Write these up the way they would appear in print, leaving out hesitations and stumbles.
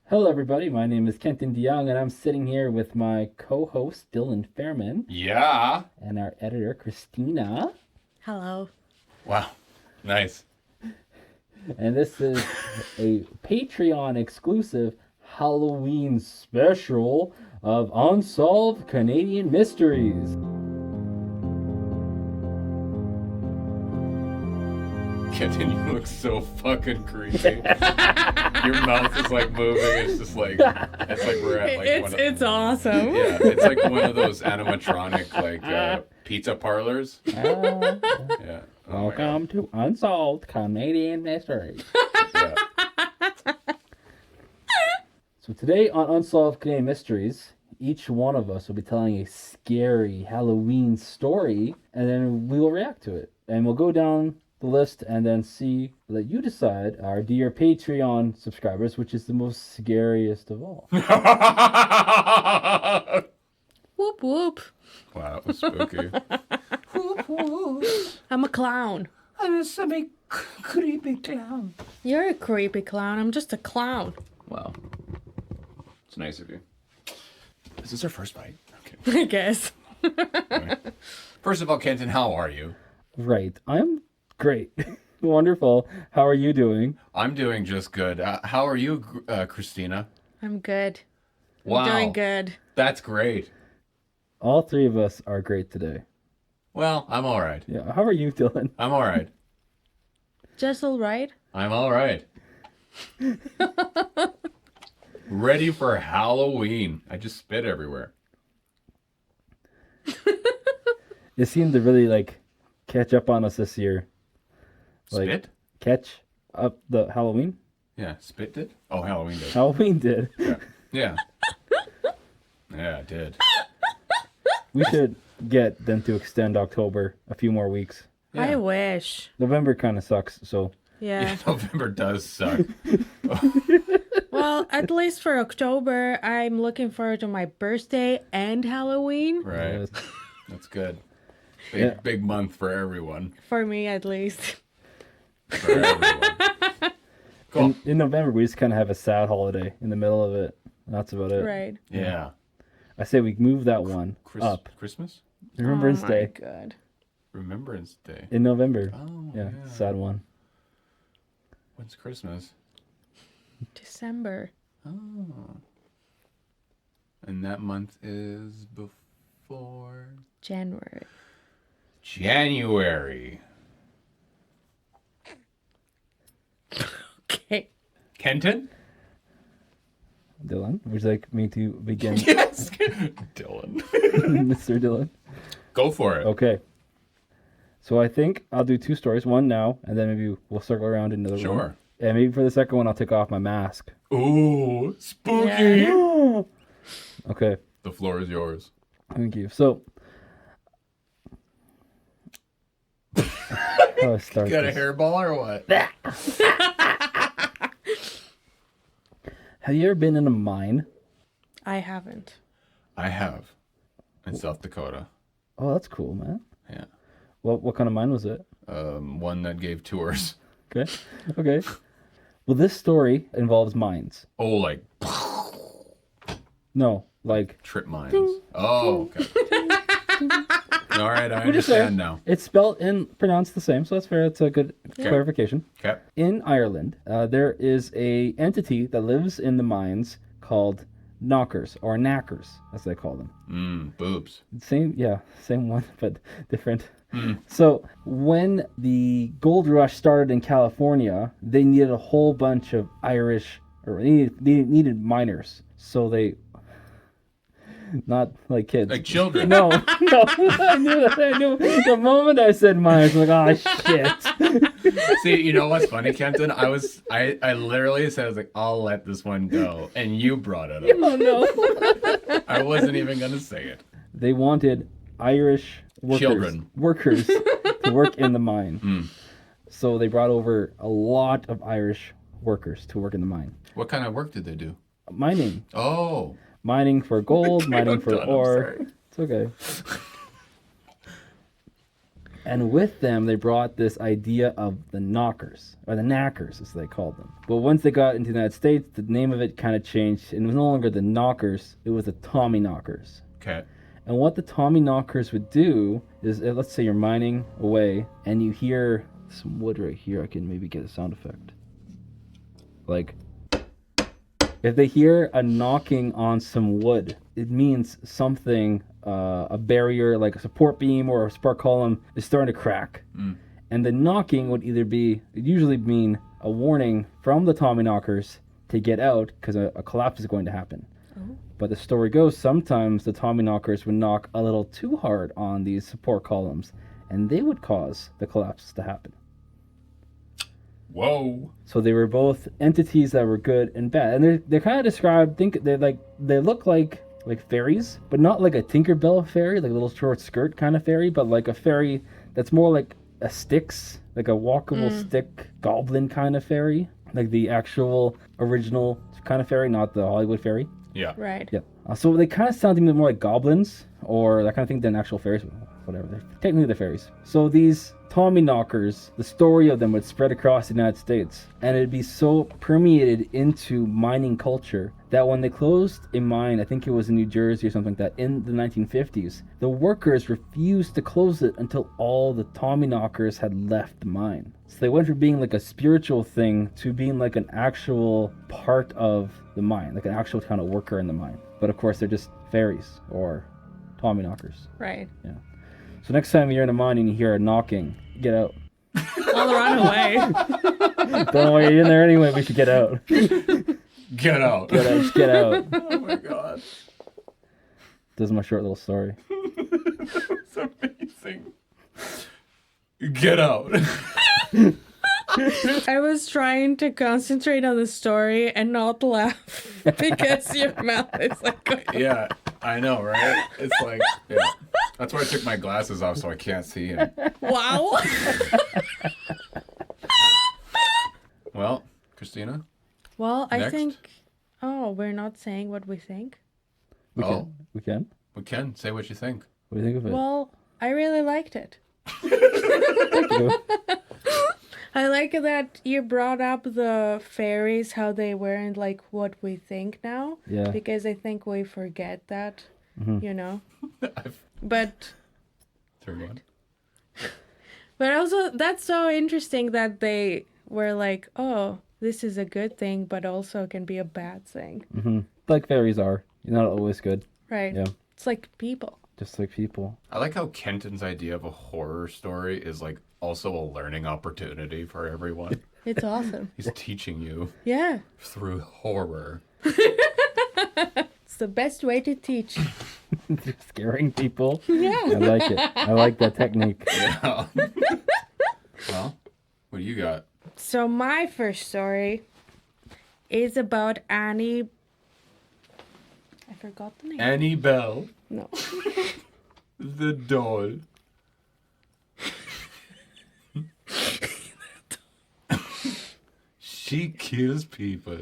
Hello, everybody. My name is Kenton DeYoung, and I'm sitting here with my co-host Dylan Fairman Yeah. and our editor Christina. Hello. Wow. Nice. And this is a Patreon exclusive Halloween special of Unsolved Canadian Mysteries. Kenton, you look so fucking creepy. Your mouth is like moving. It's just like we're at like It's awesome. Yeah, it's like one of those animatronic like pizza parlors. Yeah. Oh my Welcome to Unsolved Canadian Mysteries. God. Yeah. So today on Unsolved Canadian Mysteries, each one of us will be telling a scary Halloween story, and then we will react to it. And we'll go down the list and then see, let you decide, our dear Patreon subscribers, which is the most scariest of all. Whoop whoop. Wow, that was spooky. I'm a clown. I'm a creepy clown. You're a creepy clown. I'm just a clown. Wow. It's nice of you. Is this our first bite? Okay. I guess. Right. First of all, Kenton, how are you? Right. I'm great. Wonderful. How are you doing? I'm doing just good. How are you, Christina? I'm good. Wow. I'm doing good. That's great. All three of us are great today. Well, I'm all right. Yeah. How are you, Dylan? I'm all right. Just all right. I'm all right. Ready for Halloween. I just spit everywhere. It seemed to really catch up on us this year. Spit? Catch up the Halloween? Yeah, spit did? Oh, Halloween did. Halloween did. Yeah. Yeah. Yeah, it did. We should get them to extend October a few more weeks. Yeah. I wish. November kind of sucks, so Yeah. November does suck. Well, at least for October, I'm looking forward to my birthday and Halloween. Right. That's good. Yeah. Big month for everyone. For me, at least. For everyone. Cool. in November we just kind of have a sad holiday in the middle of it. That's about it. Right. Yeah. I say we move that one up. Christmas? Remembrance Oh Day my God. Remembrance Day. in November. Oh, Yeah, yeah. sad one. When's Christmas? December. Oh. And that month is before January. January. Okay. Kenton? Dylan, would you like me to begin? Yes. Dylan. Mr. Dylan? Go for it. Okay. So I think I'll do two stories, one now, and then maybe we'll circle around another one. Sure. And maybe for the second one, I'll take off my mask. Ooh, spooky. Yeah. Okay, The floor is yours. thank you. So, how do I start Got a this? hairball or what? Have you ever been in a mine? I haven't. I have. In South Dakota. Oh, that's cool, man. Yeah. What kind of mine was it? One that gave tours. Okay, okay. Well, this story involves mines. Oh, like No, like trip mines. Oh, okay. All right, I we're just saying, understand now. it's spelled and pronounced the same, so that's fair. That's a good clarification. Okay. In Ireland, there is a entity that lives in the mines called knockers or knackers, as they call them. Boobs. Same one, but different. So when the gold rush started in California, they needed a whole bunch of Irish, or they needed miners. So they, not like kids. Like children. No, I knew that. I knew the moment I said miners, I'm like, oh shit. See, you know what's funny, Kenton? I literally said, I was like, I'll let this one go. And you brought it up. Oh no. I wasn't even going to say it. They wanted Irish workers to work in the mine. So they brought over a lot of Irish workers to work in the mine. What kind of work did they do? Mining. Oh. Mining for gold, mining I'm for done, I'm ore. sorry. It's okay. And with them, they brought this idea of the knockers, or the knackers, as they called them. But once they got into the United States, the name of it kind of changed, and it was no longer the knockers, it was the Tommy knockers. Okay. And what the Tommy knockers would do is, let's say you're mining away, and you hear some wood right here. I can maybe get a sound effect. Like, if they hear a knocking on some wood, it means something, a barrier, like a support beam or a spark column, is starting to crack. And the knocking would either be, it usually mean a warning from the Tommy knockers to get out because a collapse is going to happen. But the story goes, sometimes the Tommy knockers would knock a little too hard on these support columns, and they would cause the collapse to happen. Whoa. So they were both entities that were good and bad, and they're kind of described. They look like fairies, but not like a Tinkerbell fairy, like a little short skirt kind of fairy, but like a fairy that's more like a Styx, like a walkable stick goblin kind of fairy, like the actual original kind of fairy, not the Hollywood fairy. Yeah. Right. Yeah. So they kind of sound more like goblins or that kind of thing than actual fairies. Whatever. Technically, they're fairies. So these Tommy knockers, the story of them would spread across the United States, and it'd be so permeated into mining culture that when they closed a mine, I think it was in New Jersey or something like that, in the 1950s, the workers refused to close it until all the Tommy knockers had left the mine. So they went from being like a spiritual thing to being like an actual part of the mine, like an actual kind of worker in the mine. But of course, they're just fairies or Tommy knockers. Right. Yeah. So next time you're in a mine and you hear a knocking, get out. I'll run away. Don't worry, you're in there anyway. We should get out. Get out. Get out. Just get out. Oh my god. This is my short little story. It's amazing. Get out. I was trying to concentrate on the story and not laugh because your mouth is like. Yeah, I know, right? It's like, yeah. That's why I took my glasses off so I can't see him. Wow. Well, Christina? Well, I Next. think. Oh, we're not saying what we think. We Oh. can. We can. We can. Say what you think. What do you think of it? Well, I really liked it. Thank you. I like that you brought up the fairies, how they weren't like what we think now. Yeah. Because I think we forget that, you know. I've... But Third one. also, that's so interesting that they were like, oh, this is a good thing, but also can be a bad thing. Mm-hmm. Like fairies are. You're not always good. Right. Yeah. It's like people. Just like people. I like how Kenton's idea of a horror story is like also a learning opportunity for everyone. It's awesome. He's teaching you Yeah. through horror. It's the best way to teach. Scaring people. Yeah. I like it. I like that technique. Yeah. Well, what do you got? So my first story is about Annie. I forgot the name. Annie Bell, No. the doll. She kills people.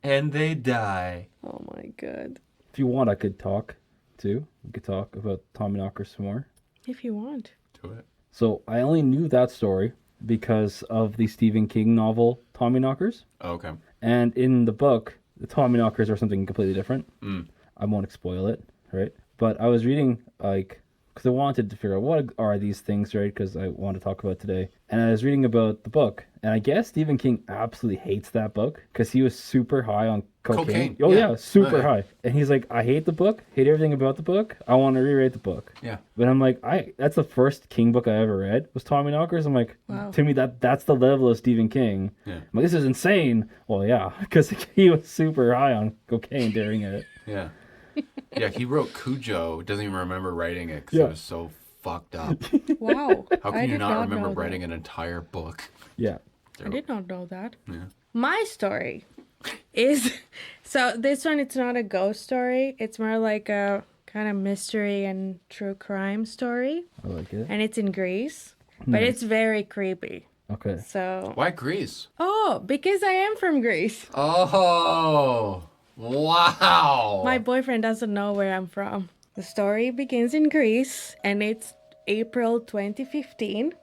And they die. Oh my god. If you want, I could talk too. We could talk about Tommy Knockers some more. If you want. Do it. So I only knew that story because of the Stephen King novel Tommy Knockers. Oh, okay. And in the book, the Tommy Knockers are something completely different. Mm. I won't spoil it, right? But I was reading, like, because I wanted to figure out what are these things, right? Because I want to talk about it today. And I was reading about the book. And I guess Stephen King absolutely hates that book because he was super high on cocaine. Oh, yeah, super high. And he's like, I hate the book, hate everything about the book. I want to rewrite the book. Yeah. But I'm like, that's the first King book I ever read was Tommy Knockers. I'm like, Wow. to me, that's the level of Stephen King. Yeah. I'm like, this is insane. Well, yeah, because he was super high on cocaine during it. Yeah. Yeah, he wrote Cujo. Doesn't even remember writing it because Yeah. it was so fucked up. Wow. How I can you did not remember know that. writing an entire book? Yeah. I did not know that. Yeah. My story is so this one it's not a ghost story. It's more like a kind of mystery and true crime story. I like it. And it's in Greece. But Nice. it's very creepy. Okay. So Why Greece? oh, because I am from Greece. Oh, wow. My boyfriend doesn't know where I'm from. The story begins in Greece and it's April 2015.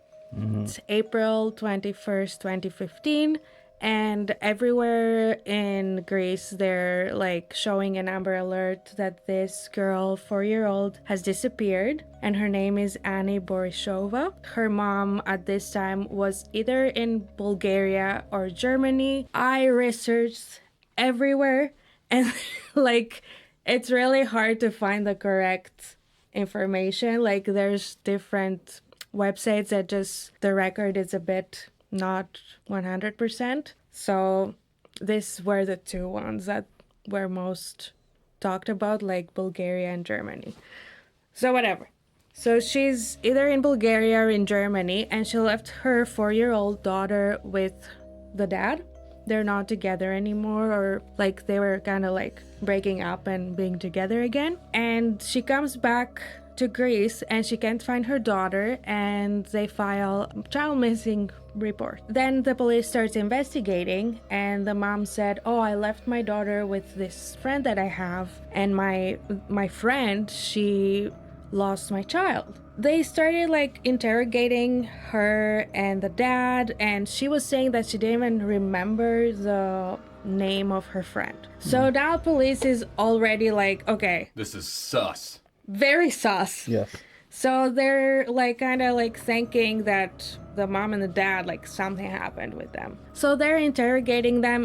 It's April 21st, 2015. And everywhere in Greece, they're like showing an Amber Alert that this girl, 4-year-old, has disappeared. And her name is Annie Borisova. Her mom at this time was either in Bulgaria or Germany. I researched everywhere, and like it's really hard to find the correct information. Like there's different websites that just the record is a bit not 100%. So these were the two ones that were most talked about, like Bulgaria and Germany. So whatever. So she's either in Bulgaria or in Germany, and she left her 4-year-old daughter with the dad. They're not together anymore, or like they were kind of like breaking up and being together again. And she comes back to Greece and she can't find her daughter, and they file child missing report. Then the police starts investigating, and the mom said, "Oh, I left my daughter with this friend that I have, and my friend, she lost my child." They started like interrogating her and the dad, and she was saying that she didn't even remember the name of her friend. So now police is already like, okay, This is sus. very sus. Yes. So they're like kind of like thinking that the mom and the dad, like something happened with them. So they're interrogating them,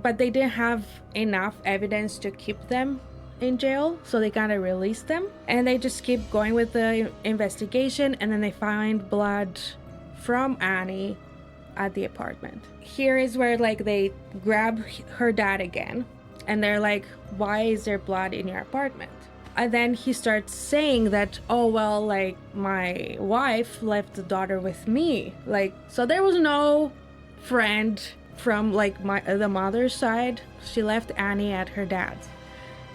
but they didn't have enough evidence to keep them in jail, so they kind of released them, and they just keep going with the investigation. And then they find blood from Annie at the apartment. Here is where like they grab her dad again, and they're like, "Why is there blood in your apartment?" And then he starts saying that, "Oh, well, like my wife left the daughter with me." Like, so there was no friend from like the mother's side. She left Annie at her dad's.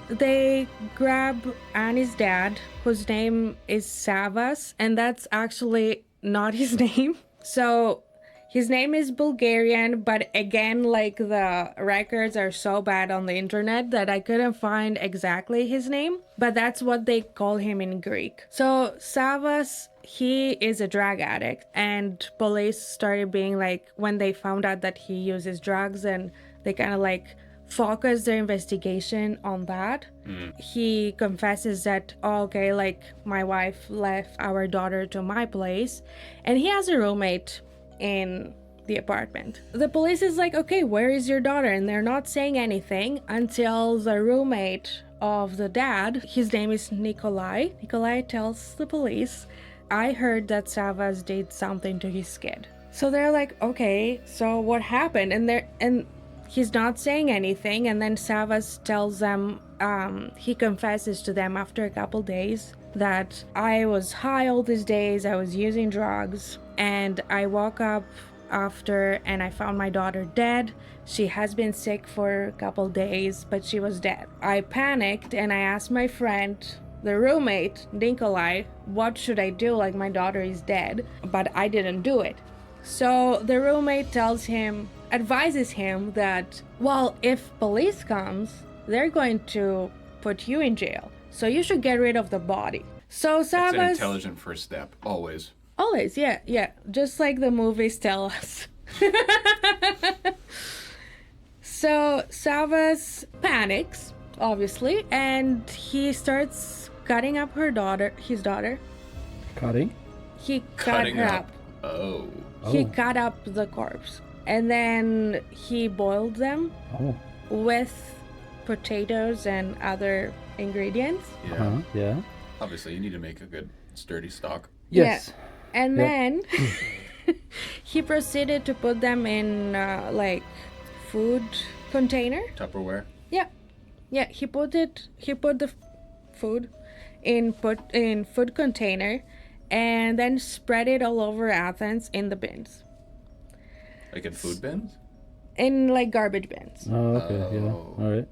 They grab Annie's dad, whose name is Savas, and that's actually not his name. So his name is Bulgarian, but again, like the records are so bad on the internet that I couldn't find exactly his name, but that's what they call him in Greek. So Savas, he is a drug addict, and police started being like, when they found out that he uses drugs, and they kind of like focus their investigation on that. He confesses that, "Oh, okay, like my wife left our daughter to my place," and he has a roommate in the apartment. The police is like, "Okay, where is your daughter?" And they're not saying anything until the roommate of the dad, his name is Nikolai. Nikolai tells the police, "I heard that Savas did something to his kid." So they're like, "Okay, so what happened?" And he's not saying anything, and then Savas tells them, he confesses to them after a couple days that, "I was high all these days, I was using drugs, and I woke up after and I found my daughter dead. She has been sick for a couple days, but she was dead. I panicked and I asked my friend, the roommate, Nikolai, what should I do? Like, my daughter is dead, but I didn't do it." So the roommate advises him that, well, if police comes, they're going to put you in jail, so you should get rid of the body. So It's an Savas, intelligent first step, always. always, yeah, just like the movies tell us. So Savas panics, obviously, and he starts cutting up his daughter. Cutting? He cut Cutting her up. up. Oh. He Oh. cut up the corpse, and then he boiled them Oh. with potatoes and other ingredients. Yeah. Uh-huh. Yeah. Obviously, you need to make a good sturdy stock. Yes. And Yep. then he proceeded to put them in like food container. Tupperware. Yeah, he put the food in food container, and then spread it all over Athens in the bins, Like in food bins? in like garbage bins. Oh, okay. Yeah. Oh. All right.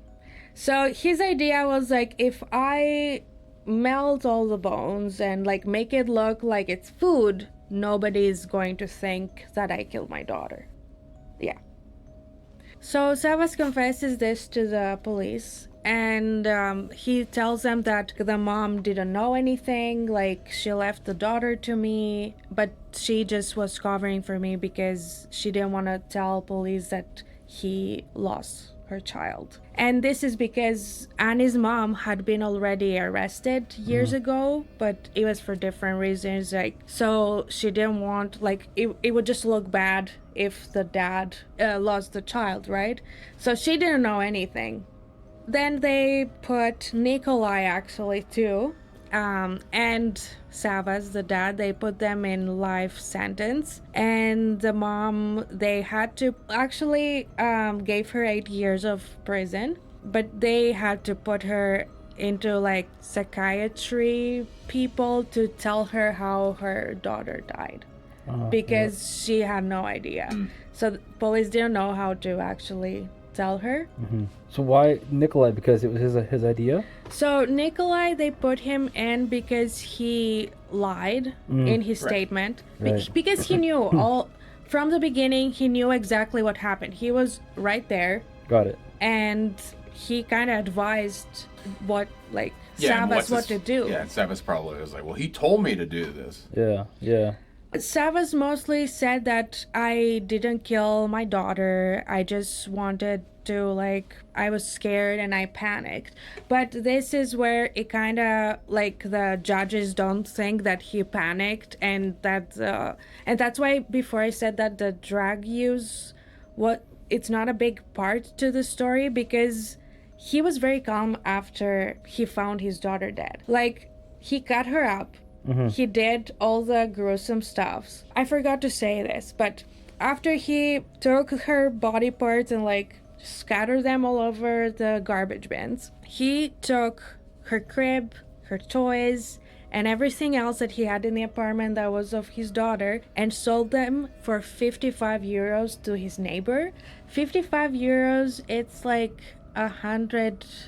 So his idea was like, if I melt all the bones and like make it look like it's food, nobody's going to think that I killed my daughter. Yeah. So Savas confesses this to the police, And he tells them that the mom didn't know anything, like she left the daughter to me, but she just was covering for me because she didn't want to tell police that he lost her child. And this is because Annie's mom had been already arrested years ago, but it was for different reasons. Like, so she didn't want, like, it would just look bad if the dad lost the child, right? So she didn't know anything. Then they put Nikolai actually too, and Savas, the dad, they put them in life sentence. And the mom, they had to actually gave her 8 years of prison, but they had to put her into like psychiatry people to tell her how her daughter died. Because she had no idea. So the police didn't know how to actually tell her. So why Nikolai? Because it was his idea? So Nikolai, they put him in because he lied in his statement. Right. Because he knew all from the beginning. He knew exactly what happened. He was right there, Got it. and he kind of advised what, like, and Savas what to do. Yeah, Savas probably was like, well, he told me to do this. Yeah. Savas mostly said that I didn't kill my daughter. I just wanted to, like, I was scared and I panicked. But this is where it kind of, like, the judges don't think that he panicked, and that's why before I said that the drug use, it's not a big part to the story, because he was very calm after he found his daughter dead. Like, he cut her up. He did all the gruesome stuffs. I forgot to say this, but after he took her body parts and like scattered them all over the garbage bins, he took her crib, her toys, and everything else that he had in the apartment that was of his daughter, and sold them for 55 euros to his neighbor. 55 euros, it's like $100,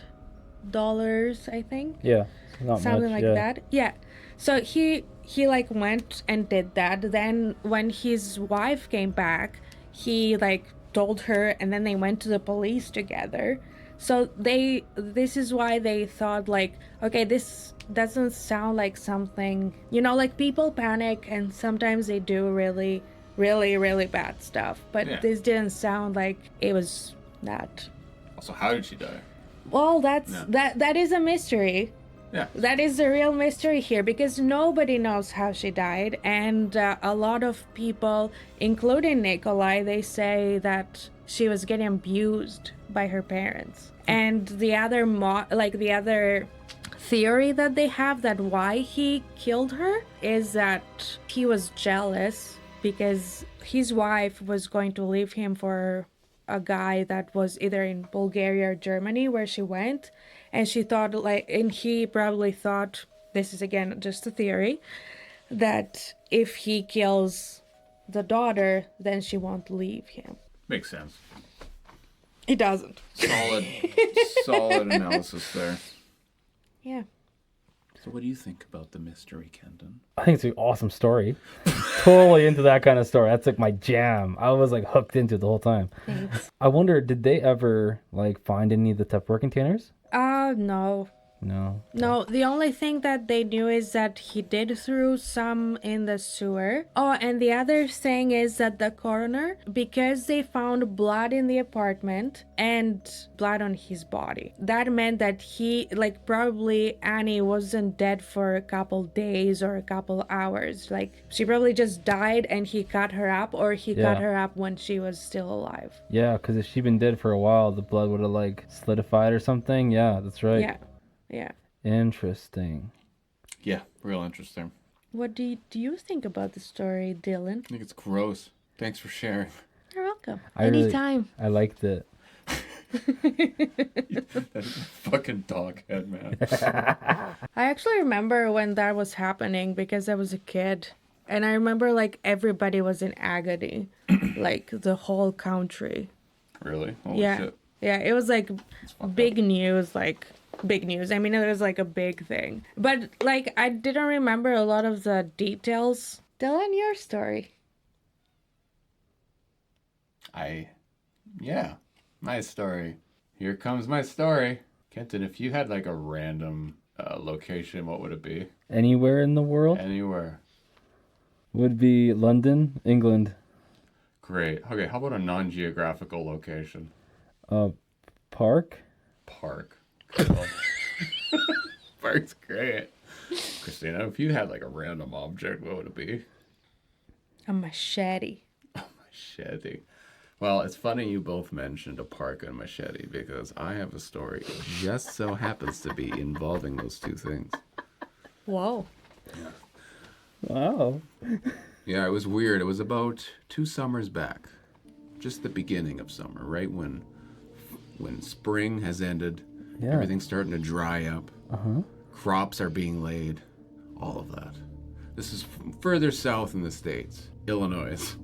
I think. Yeah. Not Something much, like that. Yeah. So he like went and did that. Then when his wife came back, he like told her, and then they went to the police together. So this is why they thought, like, okay, this doesn't sound like something, like people panic and sometimes they do really, really, really bad stuff, but this didn't sound like it was that. Also, how did she die? Well, that is a mystery. Yeah. That is the real mystery here, because nobody knows how she died, and a lot of people, including Nikolai, they say that she was getting abused by her parents. And the other the other theory that they have that why he killed her is that he was jealous because his wife was going to leave him for a guy that was either in Bulgaria or Germany where she went. And she thought, and he probably thought, this is again just a theory, that if he kills the daughter, then she won't leave him. Makes sense. It doesn't. Solid analysis there. Yeah. So what do you think about the mystery, Kenton? I think it's an awesome story. Totally into that kind of story. That's like my jam. I was like hooked into it the whole time. Thanks. I wonder, did they ever like find any of the Tupperware containers? No. No. The only thing that they knew is that he did throw some in the sewer. Oh, and the other thing is that the coroner, because they found blood in the apartment and blood on his body, that meant that he, probably Annie wasn't dead for a couple days or a couple hours. Like, she probably just died and he cut her up, or he cut her up when she was still alive. Yeah, because if she'd been dead for a while, the blood would have solidified or something. Yeah, that's right. Yeah. Interesting. Yeah, real interesting. What do you think about the story, Dylan? I think it's gross. Thanks for sharing. You're welcome. Really- Anytime. I liked it. That's a fucking dog head, man. I actually remember when that was happening because I was a kid. And I remember everybody was in agony. The whole country. Really? Holy Yeah. shit. Yeah, it was fucked big news, big news. I mean, it was a big thing. But I didn't remember a lot of the details. Dylan, your story. Yeah, my story. Here comes my story. Kenton, if you had like a random location, what would it be? Anywhere in the world Anywhere. would be London, England. Great. Okay, how about a non-geographical location? Park. Park. Cool. Park's great. Christina, if you had like a random object, what would it be? A machete. Machete. Well, it's funny you both mentioned a park and a machete because I have a story. It just so happens to be involving those two things. Whoa. Wow. Yeah, it was weird. It was about 2 summers back. Just the beginning of summer, right when spring has ended. Yeah. Everything's starting to dry up. Uh-huh. Crops are being laid. All of that. This is further south in the States. Illinois.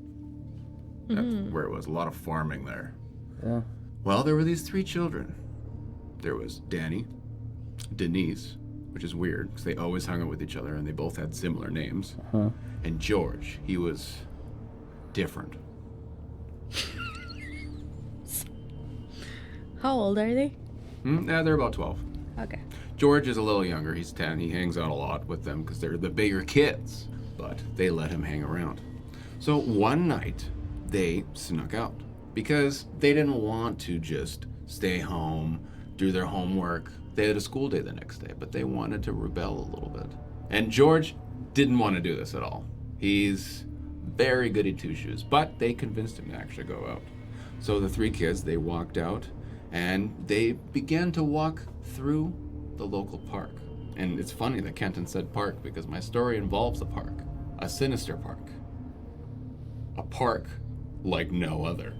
That's where it was. A lot of farming there. Yeah. Well, there were these 3 children. There was Danny, Denise, which is weird because they always hung out with each other and they both had similar names. Uh-huh. And George, he was different. How old are they? Yeah, they're about 12. Okay. George is a little younger. He's 10. He hangs out a lot with them because they're the bigger kids. But they let him hang around. So one night, they snuck out because they didn't want to just stay home, do their homework. They had a school day the next day, but they wanted to rebel a little bit. And George didn't want to do this at all. He's very goody two-shoes, but they convinced him to actually go out. So the 3 kids, they walked out and they began to walk through the local park. And it's funny that Kenton said park because my story involves a park, a sinister park. A park like no other.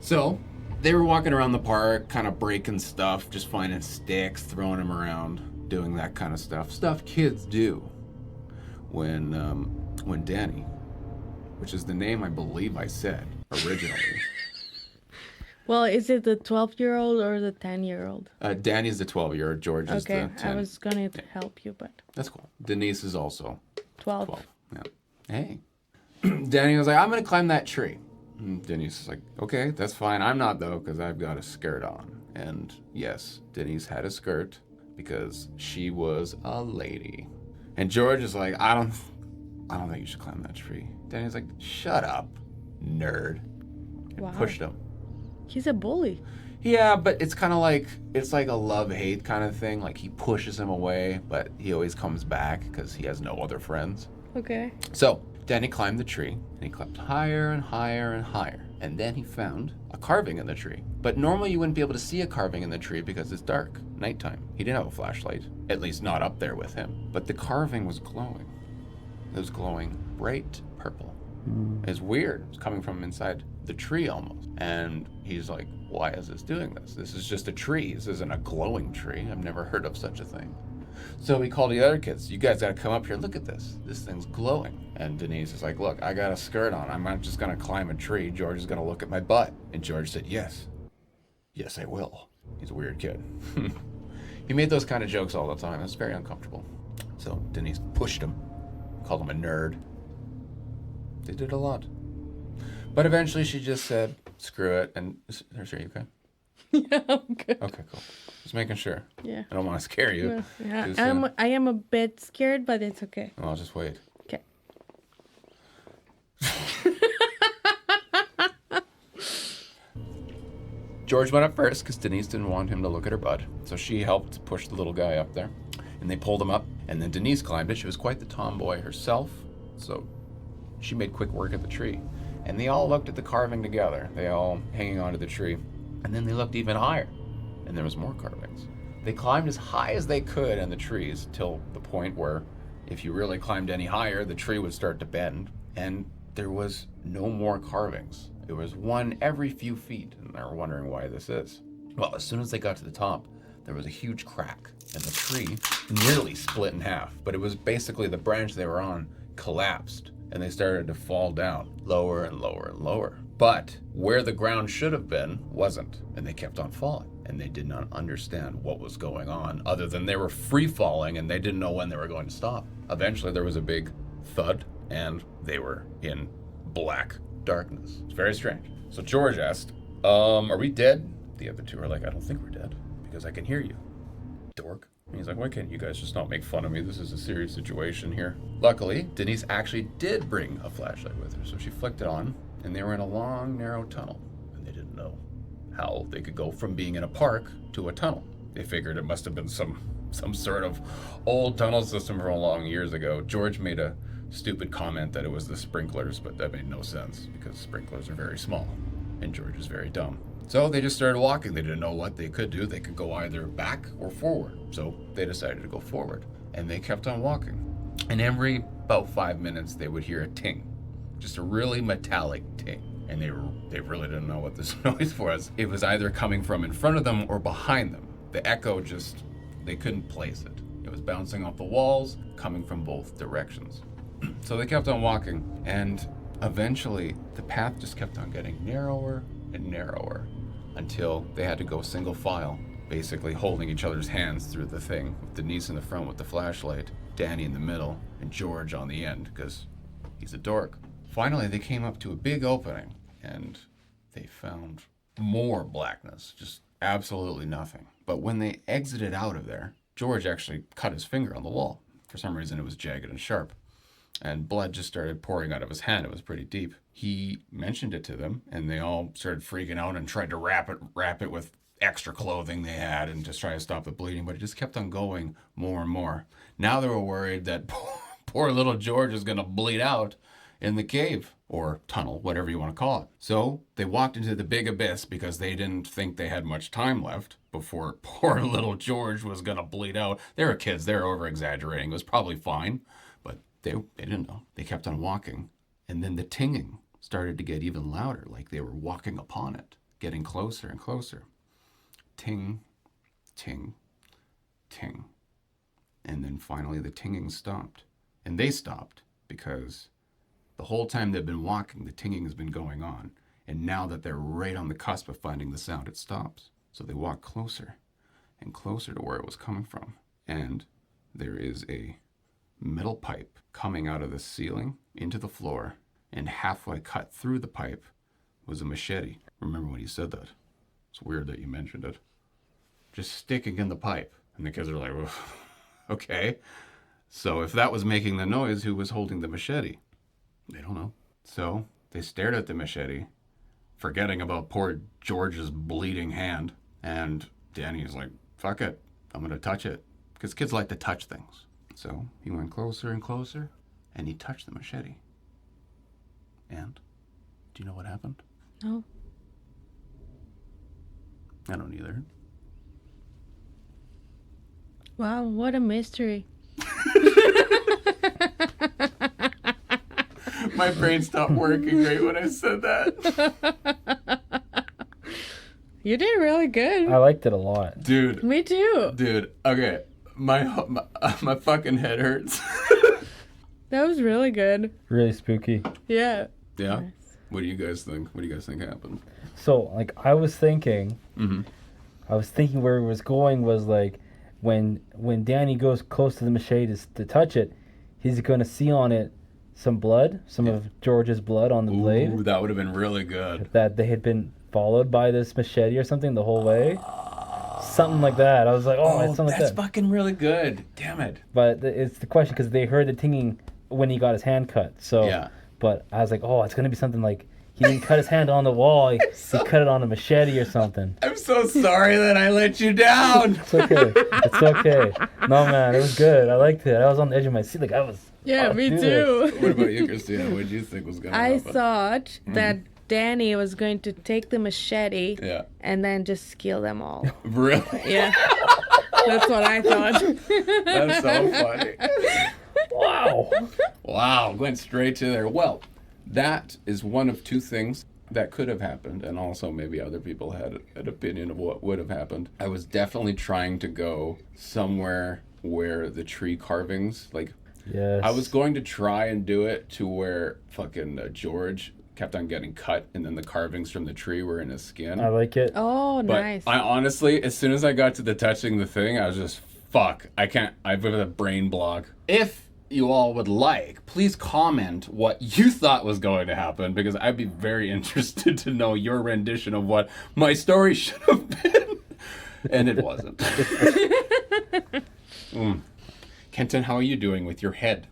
So they were walking around the park, kind of breaking stuff, just finding sticks, throwing them around, doing that kind of stuff. Stuff kids do. When Danny, which is the name I believe I said originally. Well, is it the 12-year-old or the 10-year-old? Danny's the 12-year-old, George is Okay, the 10. I was going to help you, but That's cool. Denise is also 12. 12. Yeah. Hey. Danny was like, I'm going to climb that tree. And Denise is like, okay, that's fine. I'm not, though, because I've got a skirt on. And yes, Denise had a skirt because she was a lady. And George is like, I don't think you should climb that tree. Danny's like, shut up, nerd. And Wow. pushed him. He's a bully. Yeah, but it's kind of like, it's like a love-hate kind of thing. Like, he pushes him away, but he always comes back because he has no other friends. Okay. So, Danny climbed the tree, and he climbed higher and higher and higher. And then he found a carving in the tree. But normally you wouldn't be able to see a carving in the tree because it's dark, nighttime. He didn't have a flashlight, at least not up there with him. But the carving was glowing. It was glowing bright purple. It's weird. It's coming from inside the tree almost. And he's like, why is this doing this? This is just a tree. This isn't a glowing tree. I've never heard of such a thing. So he called the other kids. You guys got to come up here. Look at this. This thing's glowing. And Denise is like, look, I got a skirt on. I'm not just going to climb a tree. George is going to look at my butt. And George said, yes. Yes, I will. He's a weird kid. He made those kind of jokes all the time. It was very uncomfortable. So Denise pushed him, called him a nerd. They did a lot. But eventually she just said, screw it. And are you okay? Yeah, I'm good. Okay, cool. Just making sure. Yeah. I don't want to scare you. Yeah, too soon. I am a bit scared, but it's okay. Oh, I'll just wait. Okay. George went up first because Denise didn't want him to look at her butt. So she helped push the little guy up there. And they pulled him up. And then Denise climbed it. She was quite the tomboy herself. So she made quick work of the tree. And they all looked at the carving together. They all hanging onto the tree. And then they looked even higher. And there was more carvings. They climbed as high as they could in the trees till the point where if you really climbed any higher, the tree would start to bend. And there was no more carvings. It was one every few feet, and they were wondering why this is. Well, as soon as they got to the top, there was a huge crack, and the tree nearly split in half. But it was basically the branch they were on collapsed, and they started to fall down lower and lower and lower. But where the ground should have been wasn't, and they kept on falling. And they did not understand what was going on, other than they were free falling, and they didn't know when they were going to stop. Eventually, there was a big thud, and they were in black darkness. It's very strange. So George asked, are we dead? the other two are like, I don't think we're dead because I can hear you, dork. And he's like, why can't you guys just not make fun of me? This is a serious situation here. Luckily, Denise actually did bring a flashlight with her, so she flicked it on, and they were in a long, narrow tunnel, and they didn't know how they could go from being in a park to a tunnel. They figured it must have been some sort of old tunnel system from long years ago. George made a stupid comment that it was the sprinklers, but that made no sense because sprinklers are very small, and George is very dumb. So they just started walking. They didn't know what they could do. They could go either back or forward. So they decided to go forward. And they kept on walking. And every about 5 minutes, they would hear a ting. Just a really metallic ting. And they really didn't know what this noise was. It was either coming from in front of them or behind them. The echo just, they couldn't place it. It was bouncing off the walls, coming from both directions. So they kept on walking. And eventually, the path just kept on getting narrower and narrower until they had to go single file, basically holding each other's hands through the thing, with Denise in the front with the flashlight, Danny in the middle, and George on the end, because he's a dork. Finally, they came up to a big opening, and they found more blackness, just absolutely nothing. But when they exited out of there, George actually cut his finger on the wall. For some reason, it was jagged and sharp. And blood just started pouring out of his hand. It was pretty deep. He mentioned it to them, and they all started freaking out and tried to wrap it with extra clothing they had and just try to stop the bleeding, but it just kept on going more and more. Now they were worried that poor little George is going to bleed out in the cave or tunnel, whatever you want to call it. So they walked into the big abyss because they didn't think they had much time left before poor little George was going to bleed out. They were kids. They were over-exaggerating. It was probably fine. They didn't know. They kept on walking. And then the tinging started to get even louder, like they were walking upon it, getting closer and closer. Ting, ting, ting. And then finally the tinging stopped. And they stopped because the whole time they've been walking, the tinging has been going on. And now that they're right on the cusp of finding the sound, it stops. So they walk closer and closer to where it was coming from. And there is a metal pipe coming out of the ceiling into the floor, and halfway cut through the pipe was a machete. Remember when you said that? It's weird that you mentioned it. Just sticking in the pipe. And the kids are like, well, okay. So if that was making the noise, who was holding the machete? They don't know. So they stared at the machete, forgetting about poor George's bleeding hand. And Danny's like, fuck it, I'm going to touch it. Because kids like to touch things. So he went closer and closer, and he touched the machete. And do you know what happened? No. I don't either. Wow, what a mystery. My brain stopped working right when I said that. You did really good. I liked it a lot. Dude. Me too. Dude, okay. My fucking head hurts. That was really good. Really spooky. Yeah. Yeah? What do you guys think? What do you guys think happened? So, like, I was thinking Mm-hmm. where it was going was, like, when Danny goes close to the machete to touch it, he's going to see on it some blood, some of George's blood on the blade. Ooh, that would have been really good. That they had been followed by this machete or something the whole way. Something like that. I was like, oh, it's something like that's that. fucking really good. Damn it. But it's the question because they heard the tinging when he got his hand cut. So, Yeah. But I was like, oh, it's gonna be something like he didn't cut his hand on the wall. He cut it on a machete or something. I'm so sorry that I let you down. It's okay. It's okay. No, man, it was good. I liked it. I was on the edge of my seat. Like I was. Yeah, oh, me do too. What about you, Christina? What did you think was going to I happen? thought that Danny was going to take the machete Yeah. and then just kill them all. Really? Yeah. That's what I thought. That's so funny. Wow. Wow, went straight to there. Well, that is one of two things that could have happened, and also maybe other people had an opinion of what would have happened. I was definitely trying to go somewhere where the tree carvings, like, Yes. I was going to try and do it to where fucking George kept on getting cut, and then the carvings from the tree were in his skin. I like it. Oh, But nice. I honestly, as soon as I got to the touching the thing, I was just, fuck, I can't, I've got a brain block. If you all would like, please comment what you thought was going to happen, because I'd be very interested to know your rendition of what my story should have been. And it wasn't. Kenton, how are you doing with your head?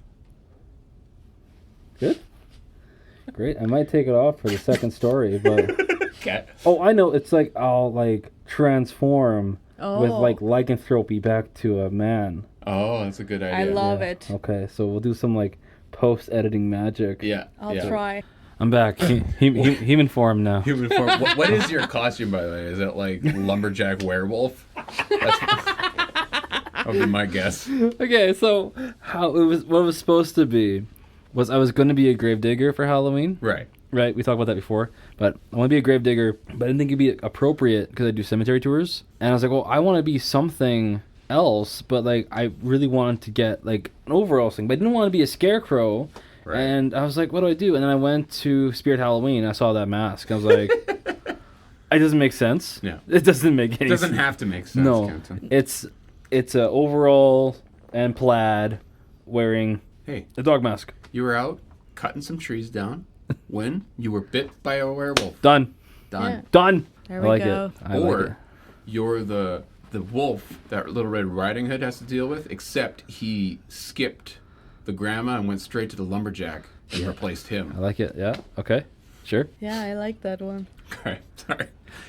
Good. Great. I might take it off for the second story, but Okay. oh, I know. It's like I'll like transform with like lycanthropy back to a man. Oh, that's a good idea. I love it. Okay, so we'll do some like post-editing magic. Yeah. I'll yeah. try. I'm back. Human form now. Human form. What is your costume, by the way? Is it like lumberjack werewolf? That would be my guess. Okay, so how it was, what it was supposed to be was I was going to be a gravedigger for Halloween. Right. Right, we talked about that before, but I want to be a gravedigger, but I didn't think it'd be appropriate because I do cemetery tours, and I was like, well, I want to be something else, but like I really wanted to get like an overall thing, but I didn't want to be a scarecrow. Right. And I was like, what do I do? And then I went to Spirit Halloween. I saw that mask. I was like, it doesn't make sense. Yeah. It doesn't make any It doesn't sense. have to make sense, No, Kenton. it's a overall and plaid wearing Hey, a dog mask. you were out cutting some trees down when you were bit by a werewolf. Done. Done. Done. There I we like go. it. I Or like it. you're the wolf that Little Red Riding Hood has to deal with, except he skipped the grandma and went straight to the lumberjack and replaced I him. like it. Yeah. Okay. Sure. Yeah, I like that one. Okay, sorry.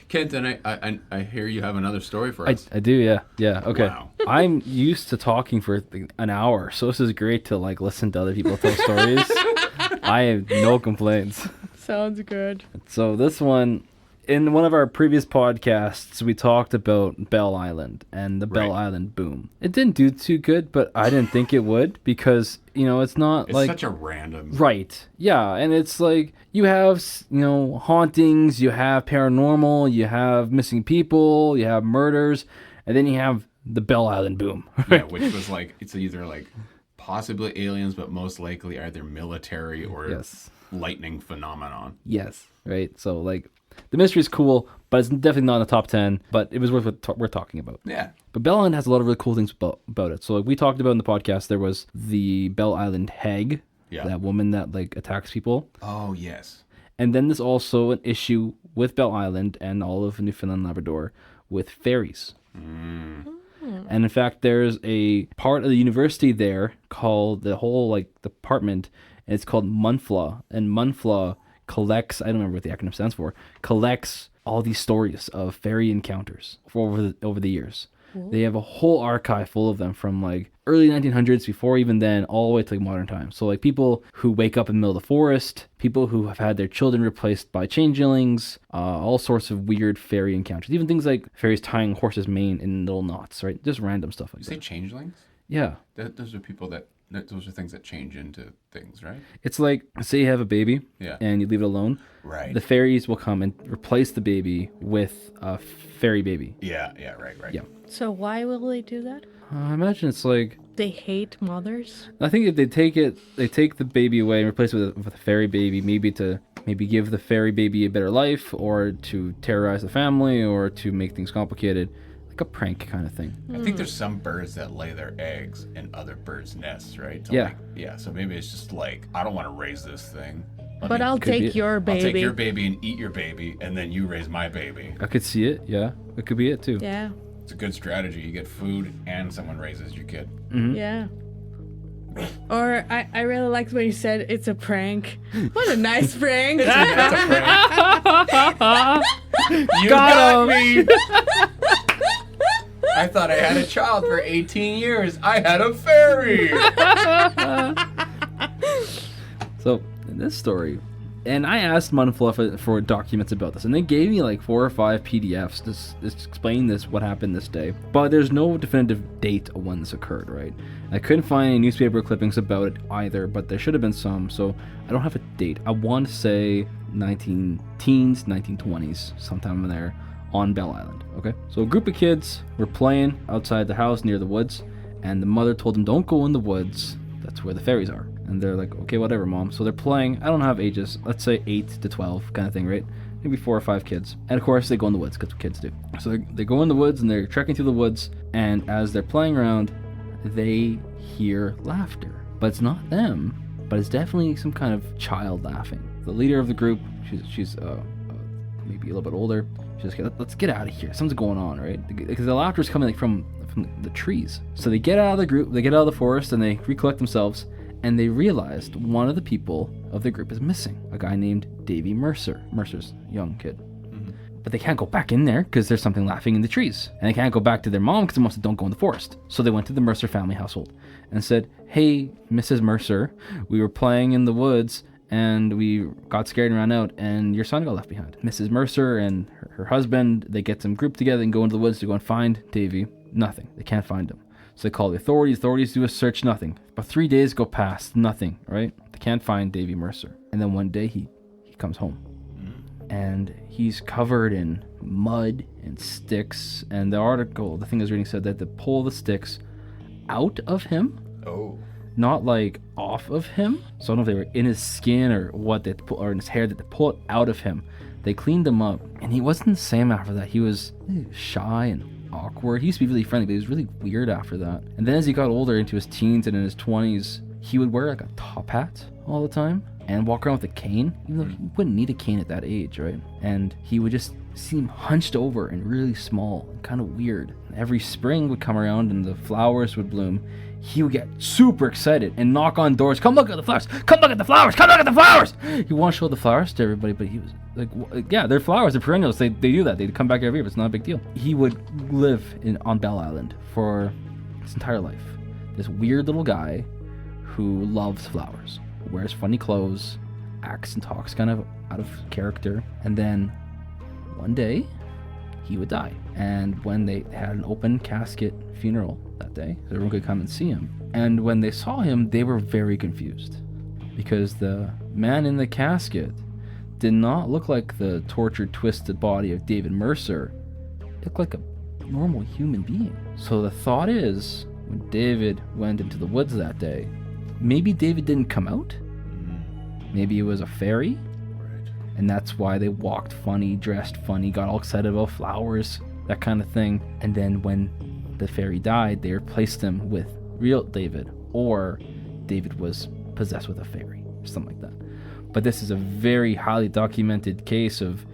Kenton, I hear you have another story for us. I do. Yeah. Yeah. Okay. Wow. I'm used to talking for an hour, so this is great to like listen to other people tell stories. I have no complaints. Sounds good. So this one, in one of our previous podcasts, we talked about Bell Island and the Bell Right. Island boom. It didn't do too good, but I didn't think it would because, it's not It's like... such a random... Right. Yeah, and it's like you have, hauntings, you have paranormal, you have missing people, you have murders, and then you have the Bell Island boom. Yeah, which was like, it's either like possibly aliens, but most likely either military or Yes. lightning phenomenon. Yes. Right. So like the mystery is cool, but it's definitely not in the top 10, but it was worth what we're talking about. Yeah. But Bell Island has a lot of really cool things about it. So like we talked about in the podcast, there was the Bell Island hag, Yeah. that woman that like attacks people. Oh, yes. And then there's also an issue with Bell Island and all of Newfoundland and Labrador with fairies. And in fact, there's a part of the university there called the whole like department, and it's called Munfla. And Munfla collects, I don't remember what the acronym stands for, collects all these stories of fairy encounters over the years. They have a whole archive full of them from like early 1900s, before even then, all the way to like modern times. So like people who wake up in the middle of the forest, people who have had their children replaced by changelings, all sorts of weird fairy encounters. Even things like fairies tying horses' mane in little knots, right? Just random stuff like You say that. changelings? Yeah. Those are people those are things that change into things, right? It's like, say you have a baby Yeah. and you leave it alone. Right. The fairies will come and replace the baby with a fairy baby. Yeah, right. Yeah. So why will they do that? I imagine it's like, They hate mothers? I think if they take the baby away and replace it with a fairy baby, maybe to give the fairy baby a better life, or to terrorize the family, or to make things complicated, like a prank kind of thing. I think there's some birds that lay their eggs in other birds' nests, right? Yeah. So maybe it's just like, I don't want to raise this thing. But I'll could be take it. your I'll baby. take your baby and eat your baby, and then you raise my baby. I could see it. Yeah, it could be it too. Yeah. It's a good strategy. You get food and someone raises your kid. Yeah. Or I really liked when you said it's a prank. What a nice prank. That's a prank. You Got me. I thought I had a child for 18 years. I had a fairy. So in this story, and I asked Munfluff for documents about this, and they gave me like 4 or 5 PDFs to explain what happened this day. But there's no definitive date of when this occurred, right? I couldn't find any newspaper clippings about it either, but there should have been some, so I don't have a date. I want to say 1920s, sometime in there, on Bell Island, okay? So a group of kids were playing outside the house near the woods, and the mother told them, don't go in the woods, that's where the fairies are. And they're like, okay, whatever, Mom. So they're playing, I don't have ages, let's say 8 to 12 kind of thing, right? Maybe 4 or 5 kids. And of course, they go in the woods, because what kids do. So they go in the woods, and they're trekking through the woods, and as they're playing around, they hear laughter. but it's not them. But it's definitely some kind of child laughing. The leader of the group, she's maybe a little bit older. She's like, let's get out of here. Something's going on, right? Because the laughter is coming like from the trees. So they get out of the group, they get out of the forest, and they recollect themselves, and they realized one of the people of the group is missing. A guy named Davy Mercer. Mercer's young kid. But they can't go back in there because there's something laughing in the trees. And they can't go back to their mom because the mom said don't go in the forest. So they went to the Mercer family household and said, hey, Mrs. Mercer, we were playing in the woods and we got scared and ran out and your son got left behind. Mrs. Mercer and her husband, they get some group together and go into the woods to go and find Davy. Nothing. They can't find him. So they call the authorities. Authorities do a search. Nothing. About 3 days go past. Nothing, right? They can't find Davy Mercer. And then one day he comes home. And he's covered in mud and sticks. And the thing I was reading said that they pull the sticks out of him. Oh. Not like off of him. So I don't know if they were in his skin or what or in his hair, that they pull it out of him. They cleaned him up. And he wasn't the same after that. He was shy and awkward. He used to be really friendly, but he was really weird after that. And then as he got older, into his teens and in his 20s, he would wear like a top hat all the time and walk around with a cane, even though he wouldn't need a cane at that age, right? And he would just seem hunched over and really small and kind of weird. Every spring would come around and the flowers would bloom. He would get super excited and knock on doors. Come look at the flowers. Come look at the flowers. Come look at the flowers. He wanted to show the flowers to everybody, but he was like, yeah, they're flowers. They're perennials. They do that. They come back every year, but it's not a big deal. He would live on Bell Island for his entire life. This weird little guy who loves flowers, wears funny clothes, acts and talks kind of out of character, and then one day he would die. And when they had an open casket funeral that day, so everyone could come and see him. And when they saw him, they were very confused because the man in the casket did not look like the tortured, twisted body of David Mercer. It looked like a normal human being. So the thought is, when David went into the woods that day, maybe David didn't come out. Maybe it was a fairy. Right. And that's why they walked funny, dressed funny, got all excited about flowers, that kind of thing. And then when the fairy died, they replaced him with real David, or David was possessed with a fairy, or something like that. But this is a very highly documented case of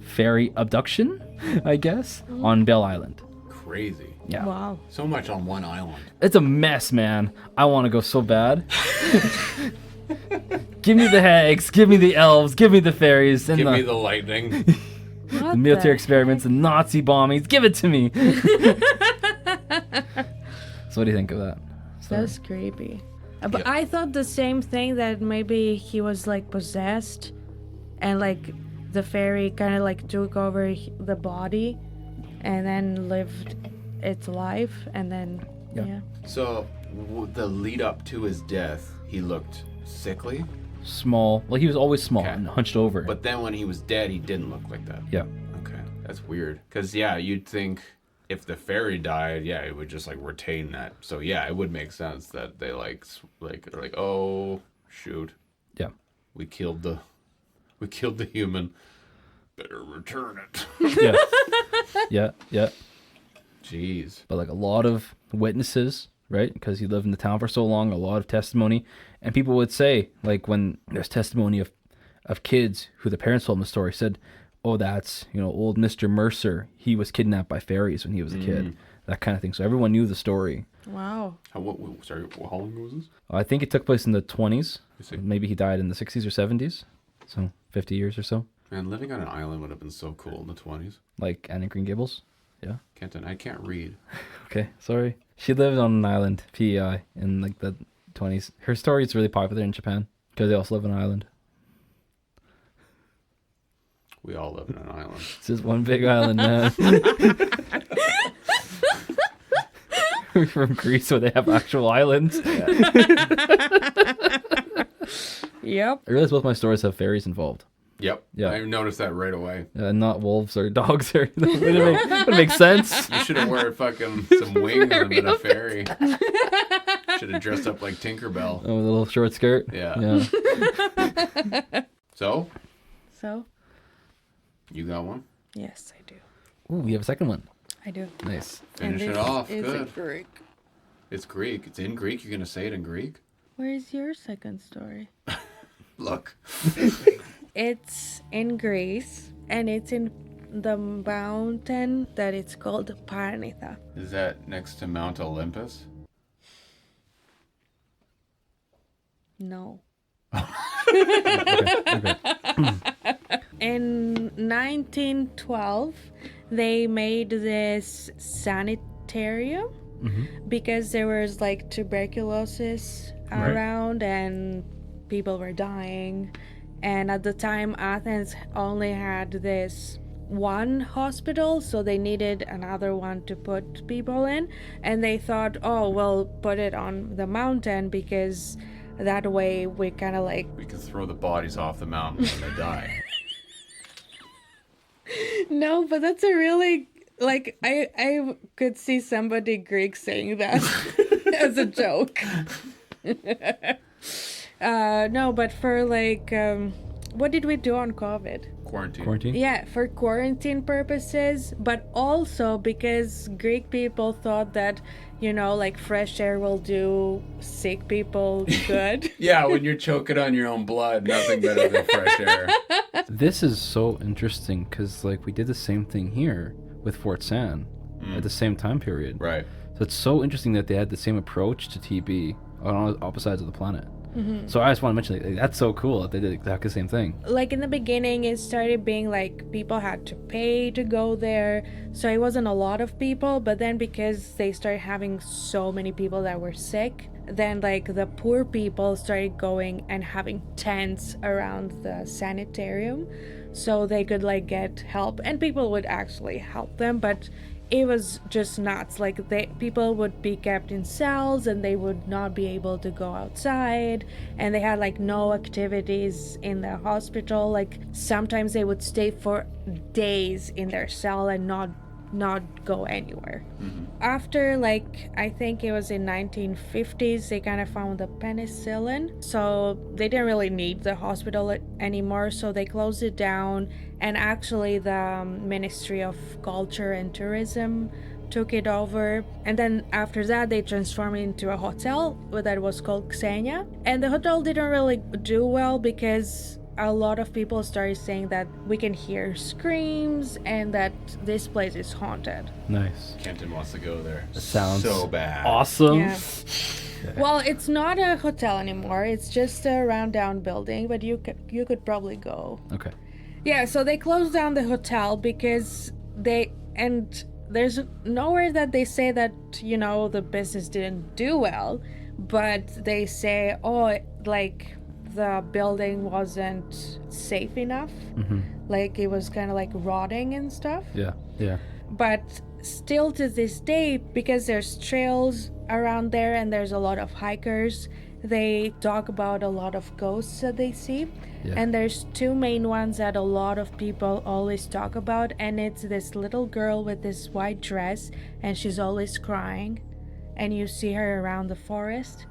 fairy abduction, I guess, on Bell Island. Crazy. Yeah. Wow. So much on one island. It's a mess, man. I want to go so bad. Give me the hags, give me the elves, give me the fairies, and Give me the lightning. the military experiments, the Nazi bombings. Give it to me. So what do you think of that? That's creepy. But Yep. I thought the same thing, that maybe he was like possessed and like the fairy kind of like took over the body and then lived its life and then yeah. So the lead up to his death, he looked sickly. Small. Well, he was always small Okay. and hunched over. But then when he was dead, he didn't look like that. yeah. Okay, that's weird. Because, yeah, you'd think if the fairy died, yeah, it would just, like, retain that. So, yeah, it would make sense that they, they're like, oh, shoot. Yeah. We killed the human. Better return it. Yeah. Jeez. But like a lot of witnesses, right? Because he lived in the town for so long, a lot of testimony. And people would say, like when there's testimony of kids who the parents told them the story, said, oh, that's, old Mr. Mercer. He was kidnapped by fairies when he was a kid. That kind of thing. So everyone knew the story. Wow. How long ago was this? I think it took place in the 20s. I see. Maybe he died in the 60s or 70s. So 50 years or so. Man, living on an island would have been so cool in the 20s. Like Anne and Green Gables. Yeah. Kenton, I can't read. Okay, sorry. She lived on an island, PEI, in like the 20s. Her story is really popular in Japan because they also live on an island. We all live in an island. It's just one big island, man. We're from Greece where they have actual islands. Yep. I realize both my stories have fairies involved. Yep. Yeah. I noticed that right away. Not wolves or dogs or anything. Would make sense. You should have worn fucking some wings and been a fairy. Should have dressed up like Tinkerbell. Oh, with a little short skirt. Yeah. So, So, you got one? yes, I do. Ooh, we have a second one. I do. Nice. Finish And it this off. is Good. Greek. It's Greek. It's in Greek. You're going to say it in Greek? Where is your second story? Look. It's in Greece, and it's in the mountain that it's called Parnitha. Is that next to Mount Olympus? No. Okay. In 1912, they made this sanitarium because there was like tuberculosis around and people were dying. And at the time, Athens only had this one hospital, so they needed another one to put people in. And they thought, oh, we'll put it on the mountain because that way we kind of like... We can throw the bodies off the mountain when they die. No, but that's a really... Like, I could see somebody Greek saying that as a joke. No, but for like... what did we do on COVID? Quarantine. Yeah, for quarantine purposes, but also because Greek people thought that, you know, like fresh air will do sick people good. Yeah, when you're choking on your own blood, nothing better than fresh air. This is so interesting because, like, we did the same thing here with Fort San at the same time period. Right. So it's so interesting that they had the same approach to TB on opposite sides of the planet. So I just want to mention, like, that's so cool that they did exactly the same thing. Like in the beginning, it started being like people had to pay to go there. So it wasn't a lot of people, but then because they started having so many people that were sick, then like the poor people started going and having tents around the sanitarium so they could like get help, and people would actually help them, but it was just nuts. Like people would be kept in cells and they would not be able to go outside, and they had like no activities in the hospital. Like sometimes they would stay for days in their cell and not go anywhere. After like I think it was in 1950s, they kind of found the penicillin, so they didn't really need the hospital anymore, so they closed it down. And actually the Ministry of Culture and Tourism took it over, and then after that they transformed it into a hotel that was called Xenia. And the hotel didn't really do well because a lot of people started saying that we can hear screams and that this place is haunted. Nice. Kenton wants to go there. That sounds so bad. awesome. Yeah. Well, it's not a hotel anymore. It's just a rundown building, but you could probably go. Okay. Yeah, so they closed down the hotel because there's nowhere that they say that, you know, the business didn't do well, but they say, oh, like the building wasn't safe enough. Like it was kind of like rotting and stuff. Yeah. But still to this day, because there's trails around there and there's a lot of hikers, they talk about a lot of ghosts that they see. Yeah. And there's two main ones that a lot of people always talk about, and it's this little girl with this white dress and she's always crying, and you see her around the forest,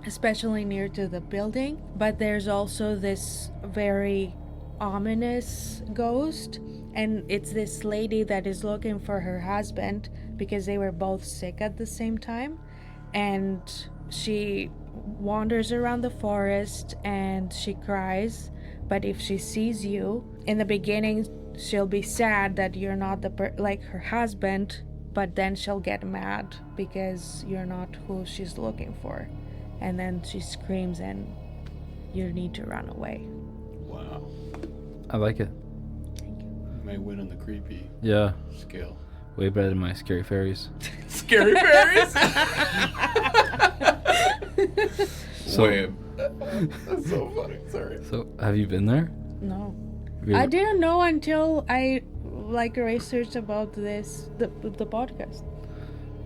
especially near to the building. But there's also this very ominous ghost, and it's this lady that is looking for her husband because they were both sick at the same time, and she wanders around the forest and she cries. But if she sees you in the beginning, she'll be sad that you're not like her husband, but then she'll get mad because you're not who she's looking for, and then she screams and you need to run away. Wow. I like it. Thank you. You may win on the creepy Yeah. scale. Way better than my scary fairies. Scary fairies? So, That's so funny. Sorry. so have you been there? No. Really? I didn't know until I like researched about this, the podcast.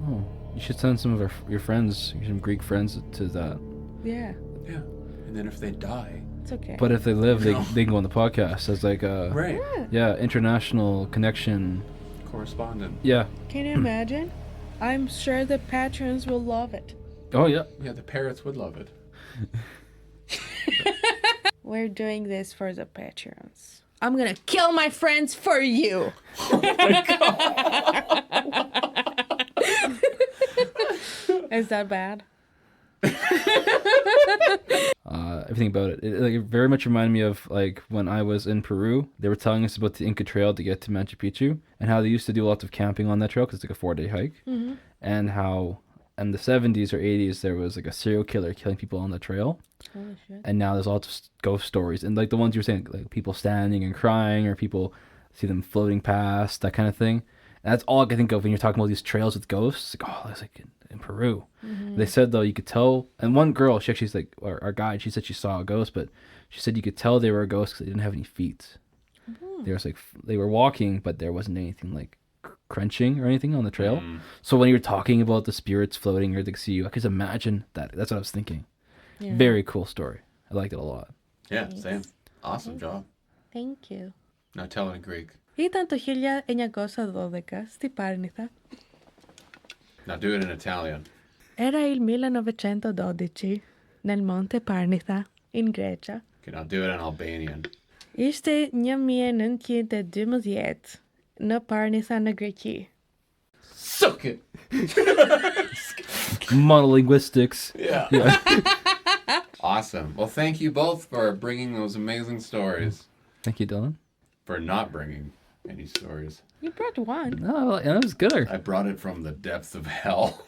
Oh, you should send some of your friends, some Greek friends, to that. Yeah, Yeah. And then if they die. it's okay. But if they live, No. they can go on the podcast as like a Right. Yeah. international connection. Correspondent. Yeah. Can you imagine? I'm sure the patrons will love it. Oh yeah. Yeah, the parrots would love it. We're doing this for the patrons. I'm gonna kill my friends for you. Is that bad? Everything about it. It very much reminded me of like when I was in Peru. They were telling us about the Inca Trail to get to Machu Picchu and how they used to do lots of camping on that trail because it's like a 4-day hike, and how in the 70s or 80s there was like a serial killer killing people on the trail. Holy shit. And now there's lots of ghost stories, and like the ones you were saying, like people standing and crying, or people see them floating past, that kind of thing. And that's all I can think of when you're talking about these trails with ghosts. Like, oh, that's like in Peru. They said though you could tell, and one girl, she's like our guide, she said she saw a ghost, but she said you could tell they were a ghost because they didn't have any feet. They was like they were walking, but there wasn't anything like crunching or anything on the trail. So when you were talking about the spirits floating or they could see you, I could imagine that. That's what I was thinking. Yeah. Very cool story. I liked it a lot. Yeah, same. Awesome job. Thank you. Now tell it in Greek. Ήταν το 1912 στη Πάρνηθα. Now do it in Italian. Era il 1912 nel Monte Parnitha, in Grecia. Okay, now do it in Albanian. Ishte 1912 në Parnitha në Greqi. Suck it! Monolinguistics. Yeah. Awesome. Well, thank you both for bringing those amazing stories. Thank you, Dylan. For not bringing any stories. You brought one. No, that was good. I brought it from the depths of hell.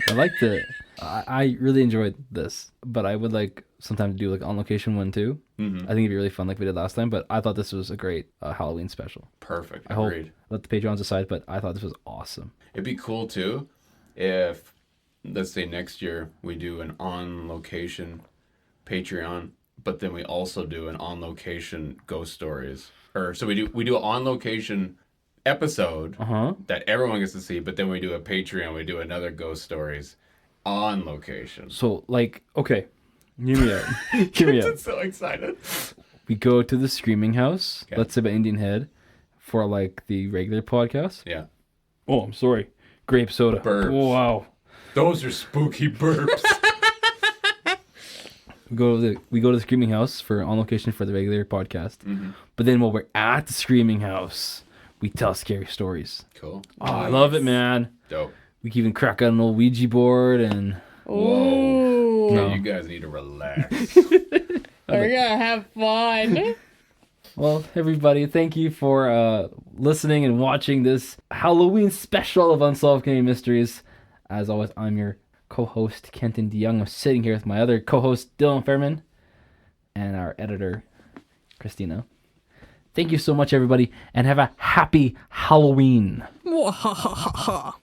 I liked it. I really enjoyed this, but I would like sometime to do like on location one too. I think it'd be really fun like we did last time, but I thought this was a great Halloween special. Perfect. I hope Agreed. let the Patreons decide, but I thought this was awesome. It'd be cool too if, let's say next year, we do an on location Patreon, but then we also do an on location ghost stories. Or so we do an on location episode that everyone gets to see, but then we do a Patreon, we do another ghost stories on location. So like, okay, hear me out. Hear me out. I'm so excited. We go to the Screaming House, Okay. let's say by Indian Head, for like the regular podcast. Yeah. Oh, I'm sorry. Grape soda. Burps. Oh, wow. Those are spooky burps. We go to the Screaming House for on location for the regular podcast. But then while we're at the Screaming House, we tell scary stories. Cool. Oh, I love it, man. Dope. We can even crack out an old Ouija board and Whoa. No. Okay, you guys need to relax. We're gonna have fun. well, everybody, thank you for listening and watching this Halloween special of Unsolved Canadian Mysteries. As always, I'm your co-host Kenton DeYoung. I'm sitting here with my other co-host Dylan Fairman and our editor Christina. Thank you so much, everybody, and have a happy Halloween.